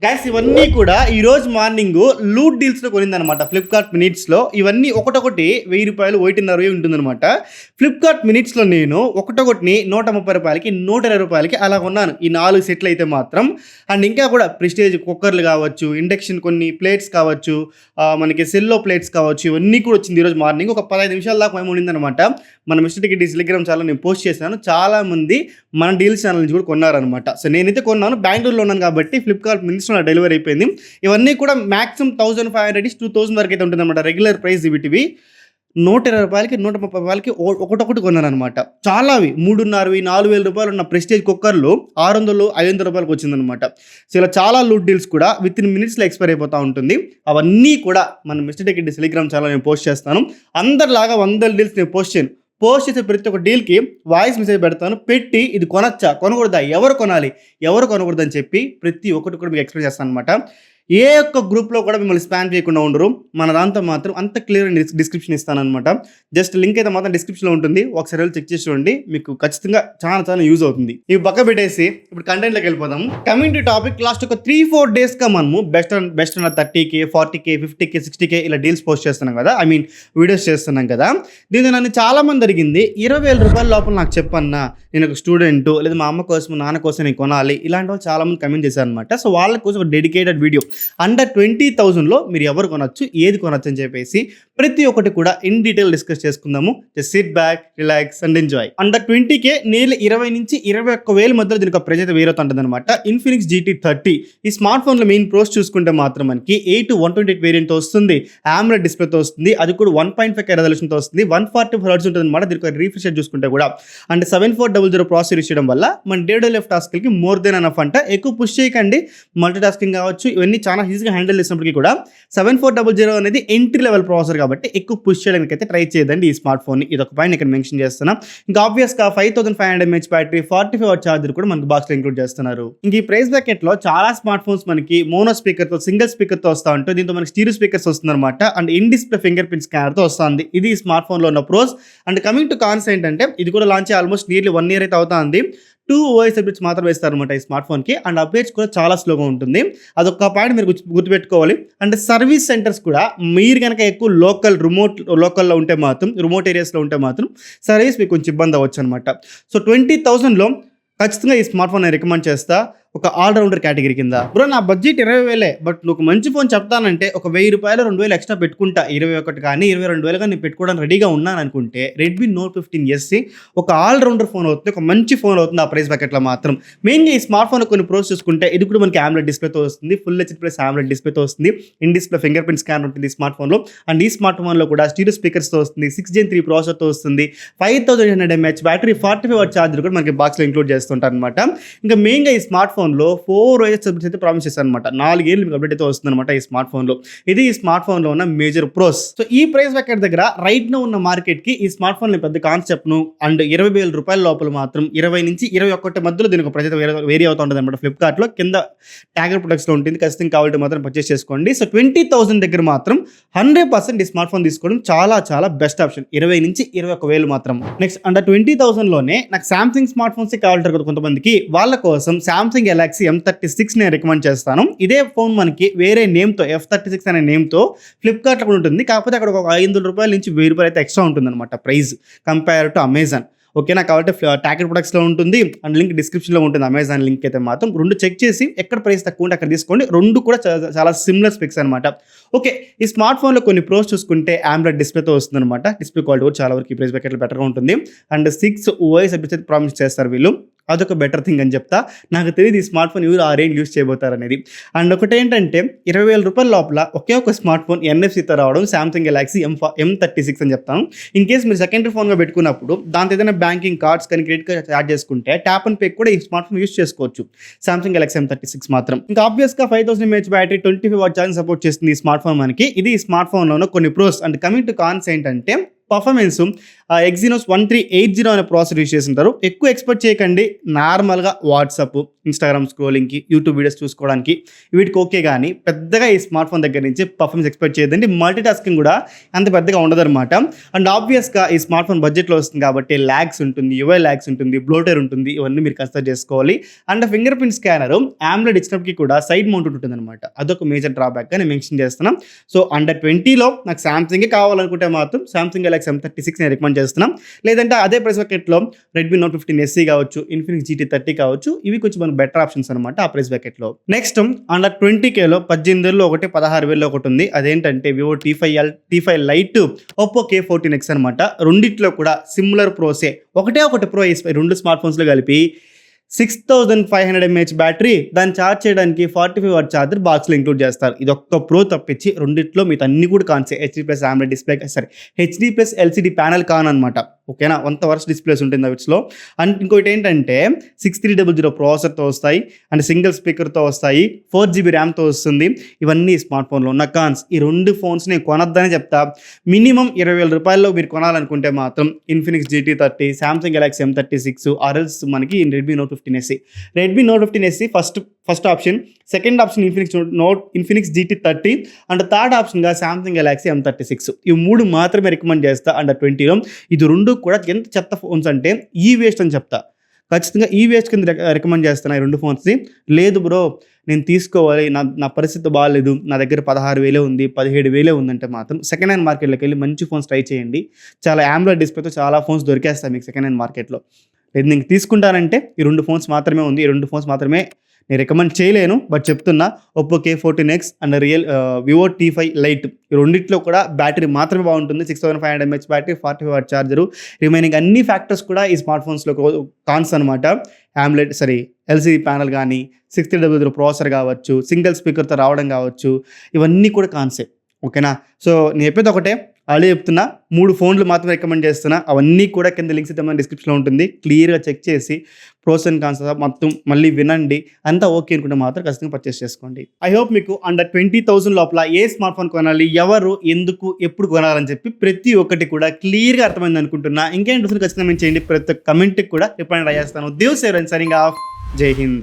Guys ఇవన్నీ కూడా ఈ రోజు మార్నింగ్ లూట్ డీల్స్ లో కొనిందనమాట ఫ్లిప్కార్ట్ మినిట్స్ లో. ఇవన్నీ ఒకటొకటి ₹1000 ఒకటిన్నర ఉంటుందన్నమాట. ఫ్లిప్కార్ట్ మినిట్స్ లో నేను ఒకటొకటిని ₹130 ₹120 అలా కొన్నాను ఈ 4 సెట్లు అయితే మాత్రం. అండ్ ఇంకా కూడా ప్రెస్టేజ్ కుక్కర్లు కావచ్చు, ఇండక్షన్ కొన్ని ప్లేట్స్ కావచ్చు, మనకి సెల్లో ప్లేట్స్ కావచ్చు, ఇవన్నీ కూడా వచ్చింది ఈరోజు మార్నింగ్. ఒక 15 నిమిషాల దాకా మేము ఉండిందనమాట. మన మిస్టర్ టికెట్ టెలిగ్రామ్ ఛానల్ నేను పోస్ట్ చేశాను. చాలా మంది మన డీల్స్ ఛానల్ నుంచి కూడా కొన్నారనమాట. సో నేనైతే కొన్నాను, బెంగళూరులో ఉన్నాను కాబట్టి ఫ్లిప్కార్ట్ మినిట్స్ డెలివరీ అయిపోయింది. ఇవన్నీ కూడా మాక్సిమం 1500 to 2000 వరకు అయితే ఉంటుందన్నమాట రెగ్యులర్ ప్రైస్. వీటివి ₹120 ₹130 ఒకటొకటి కొన్నాను అనమాట. చాలా అవి 3,500 ₹4,000 ఉన్న ప్రెస్టేజ్ కుక్కర్లు ₹600 ₹500 వచ్చిందనమాట. సో ఇలా చాలా లూట్ డీల్స్ కూడా విత్ ఇన్ మినిట్స్లో ఎక్స్పైర్ అయిపోతూ ఉంటుంది. అవన్నీ కూడా మన మిస్టర్ టికెట్ టెలిగ్రామ్ ఛానల్ నేను పోస్ట్ చేస్తాను. అందరిలాగా 100 డీల్స్ నేను పోస్ట్ చేయను. పోస్ట్ చేసే ప్రతి ఒక్క డీల్కి వాయిస్ మెసేజ్ పెడతాను, పెట్టి ఇది కొనొచ్చా కొనకూడదా, ఎవరు కొనాలి ఎవరు కొనకూడదు అని చెప్పి ప్రతి ఒక్కటి కూడా మీకు ఎక్స్ప్లెయిన్ చేస్తాను అనమాట. ఏ ఒక్క గ్రూప్లో కూడా మిమ్మల్ని స్పామ్ చేయకుండా ఉండరు. మన దాంతో మాత్రం అంత క్లియర్ డిస్క్రిప్షన్ ఇస్తాను అనమాట. జస్ట్ లింక్ అయితే మాత్రం డిస్క్రిప్షన్లో ఉంటుంది, ఒకసారి వెళ్ళి చెక్ చేసి చూడండి, మీకు ఖచ్చితంగా చాలా యూజ్ అవుతుంది. ఇవి పక్క పెట్టేసి ఇప్పుడు కంటెంట్లోకి వెళ్ళిపోదాము. కమింగ్ టు టాపిక్, లాస్ట్ ఒక 3-4 డేస్గా మనము బెస్ట్ అన్న 30K 40K 50K 60K ఇలా డీల్స్ పోస్ట్ చేస్తున్నాం కదా, ఐ మీన్ వీడియోస్ చేస్తున్నాం కదా. దీన్ని నన్ను చాలా మంది అడిగింది, ₹20,000 లోపల నాకు చెప్పన్నా, నేను ఒక స్టూడెంట్ లేదా మా అమ్మ కోసం నాన్న కోసం నేను కొనాలి, ఇలాంటి వాళ్ళు చాలా మంది కమెంట్ చేశారు అనమాట. సో వాళ్ళ కోసం ఒక డెడికేటెడ్ వీడియో అండర్ 20,000లో మీరు ఎవరు కొనొచ్చు, ఏది కొనొచ్చు అని చెప్పేసి ప్రతి ఒక్కటి కూడా ఇన్ డీటెయిల్ డిస్కస్ చేసుకుందాము. Just SIT back, relax and enjoy. Under 20K nearly 20 నుంచి 21,000 మధ్యలో దీనికి ప్రైస్ అయితే వేరవుతుంటుంది అనమాట. ఇన్ఫినిక్స్ GT30 ఈ స్మార్ట్ ఫోన్లో మెయిన్ ప్రోస్ చూసుకుంటే మాత్రం మనకి 8/128 వేరియంట్తో వస్తుంది, AMOLED డిస్ప్లేతో వస్తుంది, అది కూడా 1.5K రెజల్యూషన్తో వస్తుంది, 144 Hz ఉంటుంది అనమాట. దీనికి రీఫ్రెష్ చూసుకుంటే కూడా అండ్ 7400 ప్రాసెసర్ యూస్ చేయడం వల్ల మన డే టు లైఫ్ టాస్క్లకి మోర్ దెన్ ఎనఫ్ అంట. ఎక్కువ పుష్ చేయకండి, మల్టీ టాస్కింగ్ కావచ్చు, ఇవన్నీ చాలా ఈజీగా హ్యాండిల్ చేసినప్పటికీ కూడా 7400 అనేది ఎంట్రీ లెవెల్ ప్రాసెసర్ కాబట్టి ఎక్కువ పుష్ చేయడానికి అయితే ట్రై చేయదండి ఈ స్మార్ట్ ఫోన్. ఇది ఒక పాయింట్ ఇక్కడ మెన్షన్ చేస్తున్నాం. ఇంకా ఆబ్వియస్గా 5500 mAh బ్యాటరీ, 45W ఛార్జర్ కూడా మనకు బాక్స్లో ఇంక్లూడ్ చేస్తున్నారు. ఇంక ఈ ప్రైస్ బ్రాకెట్లో చాలా స్మార్ట్ ఫోన్స్ మనకి మోనో స్పీకర్తో, సింగిల్ స్పీకర్తో వస్తూ ఉంటుంది. దీంతో మనకి స్టీరియో స్పీకర్స్ వస్తుందన్నమాట. And in display finger print స్కానర్తో వస్తుంది. ఇది ఈ స్మార్ట్ ఫోన్లో ఉన్న pros. And coming to cons ఏంటంటే, ఇది కూడా లాంచ్ ఆల్మోస్ట్ నియర్లీ 1 year అయితే అవుతుంది. 2 OS అప్డేట్స్ మాత్రం వేస్తారనమాట ఈ స్మార్ట్ ఫోన్కి. అండ్ అప్డేట్స్ కూడా చాలా స్లోగా ఉంటుంది, అదొక పాయింట్ మీరు గుర్తుపెట్టుకోవాలి. అండ్ సర్వీస్ సెంటర్స్ కూడా మీరు కనుక ఎక్కువ లోకల్లో ఉంటే మాత్రం, రిమోట్ ఏరియాస్లో ఉంటే మాత్రం సర్వీస్ మీకు కొంచెం ఇబ్బంది అవ్వచ్చు అనమాట. సో 20,000లో ఖచ్చితంగా ఈ స్మార్ట్ ఫోన్ నేను రికమెండ్ చేస్తా, ఒక ఆల్రౌండర్ కేటగిరీ కింద. బ్రో నా బడ్జెట్ 20,000, బట్ నువ్వు మంచి ఫోన్ చెప్తానంటే ఒక ₹1,000 2,000 ఎక్స్ట్రా పెట్టుకుంటా, 21 కానీ 22,000 కానీ నేను పెట్టుకోవడానికి రెడీగా ఉన్నాను అనుకుంటే Redmi Note 15 ఒక ఆల్రౌండర్ ఫోన్ అవుతుంది, ఒక మంచి ఫోన్ అవుతుంది ఆ ప్రైస్ బకెట్లో మాత్రం. మెయిన్గా ఈ స్మార్ట్ ఫోన్ కొన్ని ప్రోస్ చూసుకుంటే ఇది కూడా మనకి AMOLED డిస్ప్లేతో వస్తుంది, ఫుల్ HD+ AMOLED డిస్ప్లేతో వస్తుంది, in display finger print scanner ఉంటుంది ఈ స్మార్ట్ ఫోన్లో. అండ్ ఈ స్మార్ట్ ఫోన్లో కూడా స్టీరియో స్పీకర్స్తో వస్తుంది, 6 Gen 3 ప్రాసెసర్తో వస్తుంది, 5800 mAh బ్యాటరీ, 45W ఛార్జర్ కూడా మనకి బాక్స్లో ఇంక్లూడ్ చేస్తుంటారు అనమాట. ఇంకా మెయిన్గా ఈ స్మార్ట్ ఫోన్లో 4 OS అయితే ప్రామిస్ చేశారు అనమాట. 4 ఏళ్ళు మీకు అప్డేట్ అయితే వస్తుంది అనమాట ఈ స్మార్ట్ ఫోన్లో. ఇది ఈ స్మార్ట్ ఫోన్లో ఉన్న మేజర్ ప్రోస్. సో ఈ ప్రైస్ బ్రాకెట్ దగ్గర రైట్ నో ఉన్న మార్కెట్కి ఈ స్మార్ట్ ఫోన్ పెద్ద కాన్సెప్ట్ను అండ్ ₹20,000 లోపల మాత్రం 20 నుంచి 21 మధ్యలో దీనికి ప్రైస్ అయితే వేరీ అవుతూ ఉంటుంది అనమాట. ఫ్లిప్కార్ట్లో కింద ట్యాగర్ ప్రొడక్ట్స్లో ఉంటుంది, ఖచ్చితంగా కావాలంటే మాత్రం పర్చేస్ చేసుకోండి. సో 20,000 దగ్గర మాత్రం 100% ఈ స్మార్ట్ ఫోన్ తీసుకోవడం చాలా బెస్ట్ ఆప్షన్. 20 నుంచి 21,000 మాత్రం. నెక్స్ట్ అండర్ 20,000లోనే నాకు సామ్సంగ్ స్మార్ట్ ఫోన్స్ కావాలంటారు కదా కొంతమందికి, వాళ్ళ కోసం సామ్సంగ్ గెలాక్సీ M36 నేను రికమెండ్ చేస్తాను. ఇదే ఫోన్ మనకి వేరే నేమ్తో F36 అనే నేమ్తో ఫ్లిప్కార్ట్లో కూడా ఉంటుంది, కాకపోతే అక్కడ ఒక ₹500 నుంచి ₹1,000 అయితే ఎక్స్ట్రా ఉంటుంది అనమాట ప్రైస్ కంపేర్ టు అమెజాన్. ఓకేనా, కాబట్టి ట్యాగర్ ప్రొడక్ట్స్లో ఉంటుంది అండ్ లింక్ డిస్క్రిప్షన్లో ఉంటుంది. అమెజాన్ లింక్ అయితే మాత్రం రెండు చెక్ చేసి ఎక్కడ ప్రైస్ తక్కువ ఉంటే అక్కడ తీసుకోండి. రెండు కూడా చాలా సిమిలర్ స్పెక్స్ అనమాట. ఓకే, ఈ స్మార్ట్ ఫోన్లో కొన్ని ప్రోస్ చూసుకుంటే AMOLED డిస్ప్లేతో వస్తుంది అనమాట. డిస్ప్లే క్వాలిటీ కూడా చాలా వరకు ఈ ప్రైస్ బ్రాకెట్లో బెటర్గా ఉంటుంది. అండ్ 6 OS అప్డేట్స్ అయితే ప్రామిస్ చేస్తారు వీళ్ళు, అదొక బెటర్ థింగ్ అని చెప్తా. నాకు తెలియదు ఈ స్మార్ట్ ఫోన్ ఎవరు ఆ రేంజ్ యూస్ చేయబోతారు అనేది. అండ్ ఒకటి ఏంటంటే ₹20,000 లోపల ఒకే ఒక స్మార్ట్ ఫోన్ NFC-తో రావడం, సామ్సంగ్ గెలాక్సీ M36 అని చెప్తాను. ఇన్ కేస్ మీరు సెకండరీ ఫోన్గా పెట్టుకున్నప్పుడు దాంతో ఏదైనా బ్యాంకింగ్ కార్డ్స్ కానీ క్రెడిట్ కార్డ్ చార్జ్ చేసుకుంటే ట్యాప్ అండ్ పే కూడా ఈ స్మార్ట్ ఫోన్ యూస్ చేసుకోవచ్చు, సామ్సంగ్ గెలాక్సీ M36 మాత్రం. ఇంకా ఆబ్వియస్గా 5000 mAh battery, 25W charging support చేస్తుంది ఈ స్మార్ట్ ఫోన్ మనకి. ఇది ఈ స్మార్ట్ ఫోన్లో కొన్ని pros. And coming to cons ఏంటంటే పర్ఫార్మెన్స్, Exynos 1380 అనే ప్రాసెసర్ యూస్ చేస్తుంటారు. ఎక్కువ ఎక్స్పెక్ట్ చేయకండి, నార్మల్గా వాట్సాప్, ఇన్‌స్టాగ్రామ్ స్క్రోలింగ్‌కి, యూట్యూబ్ వీడియోస్ చూసుకోవడానికి వీటికి ఓకే గానీ, పెద్దగా ఈ స్మార్ట్ ఫోన్ దగ్గర నుంచి పర్ఫార్మెన్స్ ఎక్స్‌పెక్ట్ చేయొద్దండి. మల్టీ టాస్కింగ్ గూడా అంత పెద్దగా ఉండదనమాట. అండ్ ఆబ్వియస్‌గా ఈ స్మార్ట్ ఫోన్ బడ్జెట్‌లో వస్తుంది కాబట్టి లాగ్స్ ఉంటుంది, యూఐ లాగ్స్ ఉంటుంది, బ్లోటవేర్ ఉంటుంది. ఇవన్నీ మీరు కన్సిడర్ చేసుకోవాలి. And finger print scanner AMOLED ఇచ్చినప్పటికి కూడా సైడ్ మౌంటెడ్ ఉంటుందనమాట. అదొక మేజర్ డ్రాబ్యాక్‌గా నేను మెన్షన్ చేస్తున్నా. సో, అండర్ 20లో నాకు సామ్‌సంగే కావాలనుకుంటే మాత్రం సామ్‌సంగ్ గెలాక్సీ M36 నేను రికమెండ్ చేస్తున్నా. లేదంటే అదే ప్రైస్ బకెట్‌లో రెడ్మీ నోట్ 15 SE కావచ్చు, ఇన్ఫినిక్స్ GT30 కావచ్చు. ఇవి కొంచెం మనకు బెటర్ ఆప్షన్స్ అనమాట ఆ ప్రైస్ బకెట్‌లో. నెక్స్ట్ అండర్ 20Kలో 18,000లో ఒకటి, 16,000లో ఒకటి ఉంది. అదేంటంటే Vivo T5 light, Oppo K14X అనమాట. రెండిట్లో కూడా సిమిలర్ ప్రోసే. ఒకటి ప్రో ఈ 2 స్మార్ట్ ఫోన్స్‌లో కలిపి 6500 mAh బ్యాటరీ, దాన్ని ఛార్జ్ చేయడానికి 45 వాట్ ఛార్జర్ బాక్స్‌లో ఇంక్లూడ్ చేస్తారు. ఇదొక్క ప్రో తప్పించి రెండిట్లో మిగతా అన్నీ కూడా కాన్సే. HD+ AMOLED display HD+ LCD panel con అనమాట. ఓకేనా, 100 హవర్స్ డిస్ప్లేస్ ఉంటుంది వీటిలో. అండ్ ఇంకోటి ఏంటంటే 6300 ప్రాసెసర్తో వస్తాయి, అండ్ సింగిల్ స్పీకర్తో వస్తాయి, 4GB ర్యామ్తో వస్తుంది. ఇవన్నీ స్మార్ట్ ఫోన్లో ఉన్న కాన్స్. ఈ 2 ఫోన్స్ నేను కొనొద్దనే చెప్తా. మినిమం 20,000 రూపాయల్లో మీరు కొనాలనుకుంటే మాత్రం Infinix GT30, Samsung Galaxy M36 ఆర్ఎల్స్ మనకి Redmi Note 15 SE. Redmi Note 15 SE first option. Second option Infinix GT30 and third ఆప్షన్గా సామ్సంగ్ గెలాక్సీ M36. ఈ 3 మాత్రమే రికమెండ్ చేస్తా అండర్ 20లో. ఇది 2 కూడా ఎంత చెత్త ఫోన్స్ అంటే ఈ వేస్ట్ అని చెప్తా. ఖచ్చితంగా ఈ వేస్ట్ కింద రికమెండ్ చేస్తున్నా ఈ 2 ఫోన్స్ని. లేదు బ్రో నేను తీసుకోవాలి, నా పరిస్థితి బాగాలేదు, నా దగ్గర 16,000 ఉంది, 17,000 ఉందంటే మాత్రం సెకండ్ హ్యాండ్ మార్కెట్లోకి వెళ్ళి మంచి ఫోన్స్ ట్రై చేయండి. చాలా AMOLED డిస్ప్లేతో చాలా ఫోన్స్ దొరికేస్తాయి మీకు సెకండ్ హ్యాండ్ మార్కెట్లో. లేదు నేను తీసుకుంటానంటే ఈ 2 ఫోన్స్ మాత్రమే ఉంది. ఈ 2 ఫోన్స్ మాత్రమే నేను రికమెండ్ చేయలేను, బట్ చెప్తున్నా. Oppo K14X and Vivo T5 light, ఈ రెండిట్లో కూడా బ్యాటరీ మాత్రమే బాగుంటుంది. 6500 mAh battery, 45 what charger. Remaining అన్ని ఫ్యాక్టర్స్ కూడా ఈ స్మార్ట్ ఫోన్స్లో కాన్స్ అనమాట. LCD ప్యానల్ కానీ, 6300 ప్రాసెసర్ కావచ్చు, సింగిల్ స్పీకర్తో రావడం కావచ్చు, ఇవన్నీ కూడా కాన్సే. ఓకేనా, సో నేను చెప్పేది ఒకటే, ఆల్రెడీ చెప్తున్నా. 3 ఫోన్లు మాత్రమే రికమెండ్ చేస్తున్నా. అవన్నీ కూడా కింద లింక్స్ అయితే మన డిస్క్రిప్షన్లో ఉంటుంది. క్లియర్గా చెక్ చేసి ప్రోస్ అండ్ కాన్స్ మొత్తం మళ్ళీ వినండి. అంతా ఓకే అనుకుంటే మాత్రం ఖచ్చితంగా పర్చేస్ చేసుకోండి. ఐ హోప్ మీకు అండర్ 20,000 లోపల ఏ స్మార్ట్ ఫోన్ కొనాలి, ఎవరు, ఎందుకు, ఎప్పుడు కొనాలని చెప్పి ప్రతి ఒక్కటి కూడా క్లియర్గా అర్థమైంది అనుకుంటున్నా. ఇంకేం ఖచ్చితంగా మేము చేయండి. ప్రతి ఒక్క కమెంట్కి కూడా రిప్లై చేస్తాను. దేవ్ సేవ్ అండ్ సైనింగ్ ఆఫ్. జై హింద్.